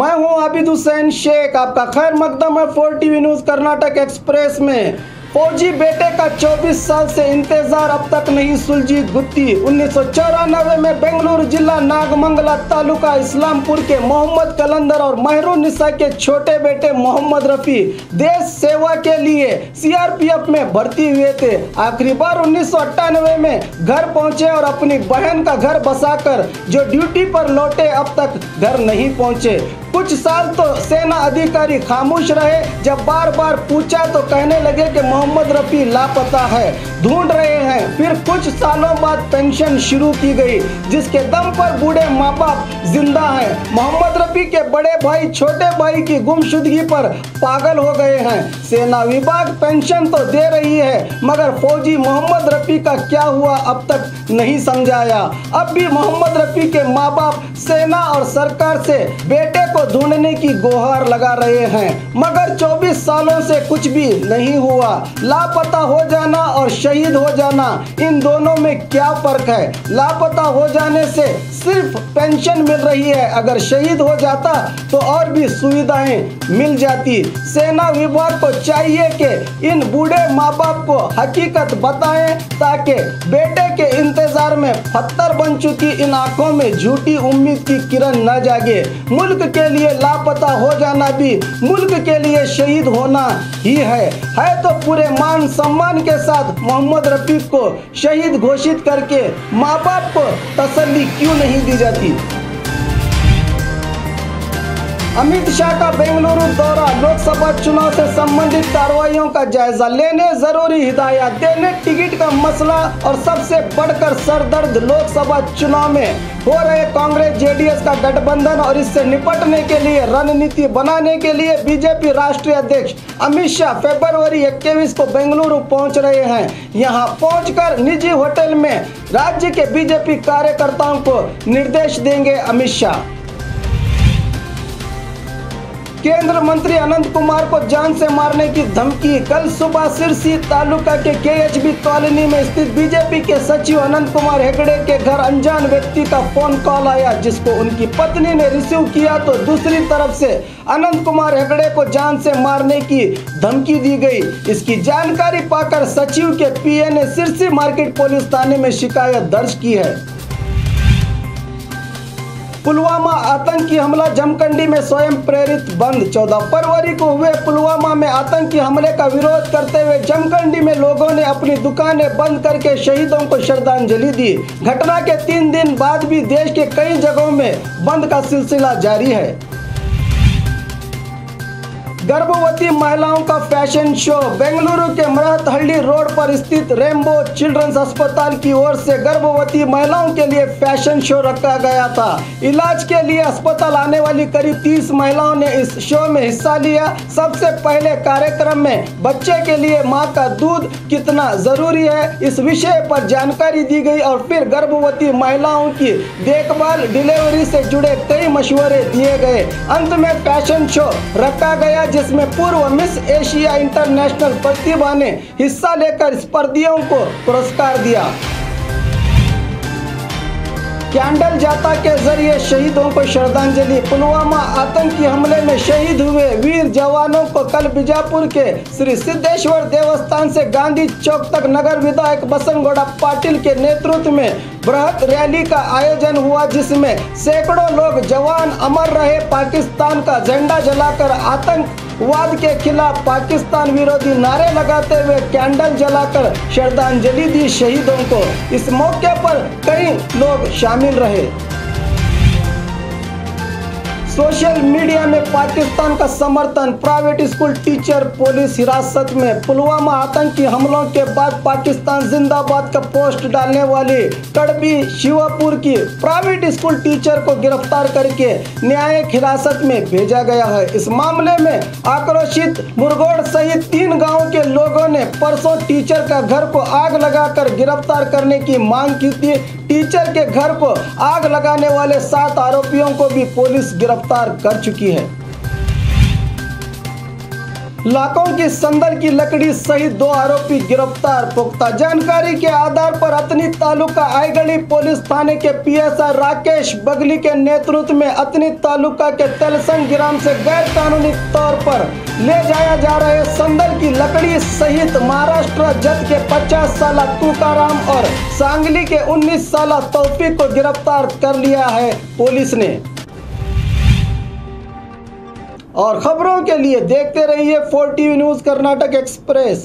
मैं हूं आबिद हुसैन शेख। आपका खैर मकदम है 4TV न्यूज़ कर्नाटक एक्सप्रेस में। फौजी बेटे का 24 साल से इंतजार अब तक नहीं सुलझी गुत्थी। 1994 में बेंगलुरु जिला नागमंगला तालुका इस्लामपुर के मोहम्मद कलंदर और महरुन्निसा के छोटे बेटे मोहम्मद रफी देश सेवा के लिए CRPF में भर्ती हुए थे। आखिरी बार 1998 में घर पहुंचे और अपनी बहन का घर बसाकर जो ड्यूटी पर लौटे अब तक घर नहीं पहुंचे। कुछ साल तो सेना अधिकारी खामोश रहे। जब बार बार पूछा तो कहने लगे कि मोहम्मद रफी लापता है, ढूंढ रहे हैं। फिर कुछ सालों बाद पेंशन शुरू की गई, जिसके दम पर बूढ़े माँ बाप जिंदा हैं। मोहम्मद रफी के बड़े भाई छोटे भाई की गुमशुदगी पर पागल हो गए हैं। सेना विभाग पेंशन तो दे रही है, मगर फौजी मोहम्मद रफी का क्या हुआ अब तक नहीं समझाया। अब भी मोहम्मद रफी के माँ बाप सेना और सरकार से बेटे को ढूंढने की गुहार लगा रहे हैं, मगर 24 सालों से कुछ भी नहीं हुआ। लापता हो जाना और शहीद हो जाना, इन दोनों में क्या फर्क है? लापता हो जाने से सिर्फ पेंशन मिल रही है, अगर शहीद हो जाता तो और भी सुविधाएं मिल जाती। सेना विभाग को चाहिए कि इन बूढ़े माँ बाप को हकीकत बताएं, ताकि बेटे के इंतजार में पत्थर बन चुकी इन आंखों में झूठी उम्मीद की किरण न जागे। मुल्क के लिए लापता हो जाना भी मुल्क के लिए शहीद होना ही है तो पूरे मान सम्मान के साथ मोहम्मद रफी को शहीद घोषित करके माँ बाप को तसल्ली क्यों नहीं दी जाती? अमित शाह का बेंगलुरु दौरा, लोकसभा चुनाव से संबंधित कार्रवाइयों का जायजा लेने, जरूरी हिदायत देने, टिकट का मसला और सबसे बढ़कर सरदर्द लोकसभा चुनाव में हो रहे कांग्रेस जेडीएस का गठबंधन और इससे निपटने के लिए रणनीति बनाने के लिए बीजेपी राष्ट्रीय अध्यक्ष अमित शाह फरवरी 21 को बेंगलुरु पहुंच रहे हैं। यहां पहुंचकर निजी होटल में राज्य के बीजेपी कार्यकर्ताओं को निर्देश देंगे अमित शाह। केंद्र मंत्री अनंत कुमार को जान से मारने की धमकी। कल सुबह सिरसी तालुका के KHB कॉलोनी में स्थित बीजेपी के सचिव अनंत कुमार हेगड़े के घर अनजान व्यक्ति का फोन कॉल आया, जिसको उनकी पत्नी ने रिसीव किया तो दूसरी तरफ से अनंत कुमार हेगड़े को जान से मारने की धमकी दी गई। इसकी जानकारी पाकर सचिव के PA ने सिरसी मार्केट पुलिस थाने में शिकायत दर्ज की है। पुलवामा आतंकी हमला, जमखंडी में स्वयं प्रेरित बंद। 14 फरवरी को हुए पुलवामा में आतंकी हमले का विरोध करते हुए जमखंडी में लोगों ने अपनी दुकानें बंद करके शहीदों को श्रद्धांजलि दी। घटना के 3 दिन बाद भी देश के कई जगहों में बंद का सिलसिला जारी है। गर्भवती महिलाओं का फैशन शो। बेंगलुरु के मरहतहल्ली रोड पर स्थित रेनबो चिल्ड्रंस अस्पताल की ओर से गर्भवती महिलाओं के लिए फैशन शो रखा गया था। इलाज के लिए अस्पताल आने वाली करीब 30 महिलाओं ने इस शो में हिस्सा लिया। सबसे पहले कार्यक्रम में बच्चे के लिए मां का दूध कितना जरूरी है, इस विषय पर जानकारी दी गई और फिर गर्भवती महिलाओं की देखभाल, डिलीवरी से जुड़े कई मशवरे दिए गए। अंत में फैशन शो रखा गया, जिसमें पूर्व मिस एशिया इंटरनेशनल प्रतिभा ने हिस्सा लेकर स्पर्धियों को पुरस्कार दिया। कैंडल जाता के जरिए शहीदों को श्रद्धांजलि। पुलवामा आतंकी हमले में शहीद हुए वीर जवानों को कल बीजापुर के श्री सिद्धेश्वर देवस्थान से गांधी चौक तक नगर विधायक बसनगौड़ा पाटिल के नेतृत्व में बृहद रैली का आयोजन हुआ, जिसमें सैकड़ों लोग जवान अमर रहे पाकिस्तान का झंडा जलाकर आतंकवाद के खिलाफ पाकिस्तान विरोधी नारे लगाते हुए कैंडल जलाकर श्रद्धांजलि दी शहीदों को। इस मौके पर कई लोग शामिल रहे। सोशल मीडिया में पाकिस्तान का समर्थन, प्राइवेट स्कूल टीचर पुलिस हिरासत में। पुलवामा आतंकी हमलों के बाद पाकिस्तान जिंदाबाद का पोस्ट डालने वाली कड़बी शिवापुर की प्राइवेट स्कूल टीचर को गिरफ्तार करके न्यायिक हिरासत में भेजा गया है। इस मामले में आक्रोशित मुरगोड़ सहित 3 गाँव के लोगों ने परसों टीचर का घर को आग लगाकर गिरफ्तार करने की मांग की थी। टीचर के घर को आग लगाने वाले 7 आरोपियों को भी पुलिस गिरफ्तार कर चुकी है। लाखों की संदल की लकड़ी सहित 2 आरोपी गिरफ्तार। पुख्ता जानकारी के आधार पर अतनी तालुका आईगढ़ी पुलिस थाने के पीएसआई राकेश बगली के नेतृत्व में अतनी तालुका के तेलसंग ग्राम से गैर कानूनी तौर पर ले जाया जा रहे संदल की लकड़ी सहित महाराष्ट्र जत के 50 साल तुकाराम और सांगली के 19 साल तौफीक को गिरफ्तार कर लिया है पुलिस ने। और खबरों के लिए देखते रहिए 4 टीवी न्यूज़ कर्नाटक एक्सप्रेस।